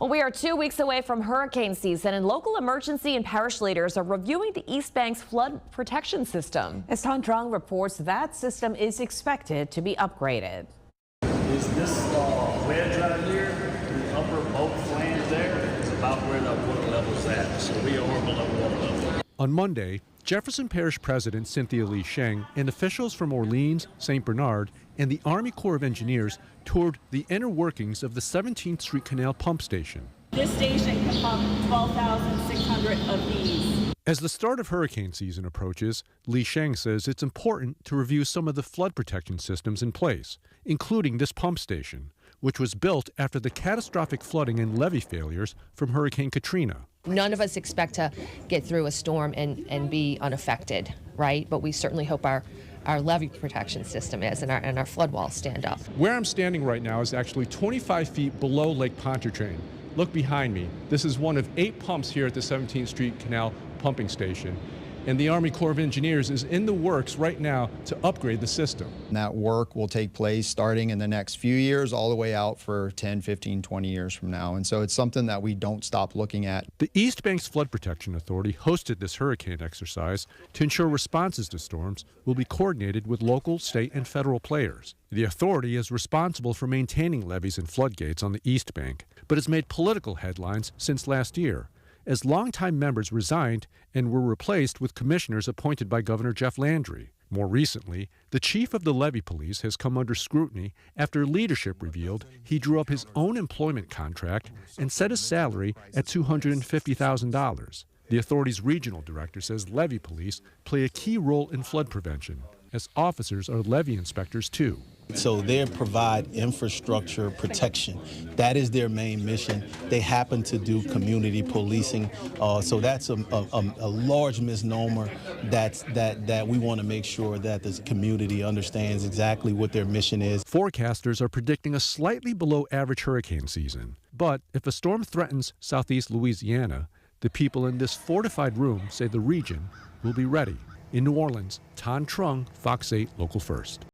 Well, we are 2 weeks away from hurricane season, and local emergency and parish leaders are reviewing the East Bank's flood protection system. As Tan Trong reports, that system is expected to be upgraded. Is this wedge right here, the upper boat flange there, is about where the water level's at, so we are below water level. On Monday, Jefferson Parish President Cynthia Lee Sheng and officials from Orleans, St. Bernard, and the Army Corps of Engineers toured the inner workings of the 17th Street Canal pump station. This station can pump 12,600 of these. As the start of hurricane season approaches, Lee Sheng says it's important to review some of the flood protection systems in place, including this pump station, which was built after the catastrophic flooding and levee failures from Hurricane Katrina. None of us expect to get through a storm and be unaffected, right? But we certainly hope our levee protection system is and our flood walls stand up. Where I'm standing right now is actually 25 feet below Lake Pontchartrain. Look behind me. This is one of 8 pumps here at the 17th Street Canal pumping station. And the Army Corps of Engineers is in the works right now to upgrade the system. That work will take place starting in the next few years all the way out for 10, 15, 20 years from now. And so it's something that we don't stop looking at. The East Bank's Flood Protection Authority hosted this hurricane exercise to ensure responses to storms will be coordinated with local, state, and federal players. The authority is responsible for maintaining levees and floodgates on the East Bank, but has made political headlines since last year, as longtime members resigned and were replaced with commissioners appointed by Governor Jeff Landry. More recently, the chief of the levee police has come under scrutiny after leadership revealed he drew up his own employment contract and set his salary at $250,000. The authority's regional director says levee police play a key role in flood prevention, as officers are levee inspectors too. So they provide infrastructure protection. That is their main mission. They happen to do community policing. So that's a large misnomer that we want to make sure that the community understands exactly what their mission is. Forecasters are predicting a slightly below average hurricane season. But if a storm threatens southeast Louisiana, the people in this fortified room say the region will be ready. In New Orleans, Tan Trong, Fox 8 Local First.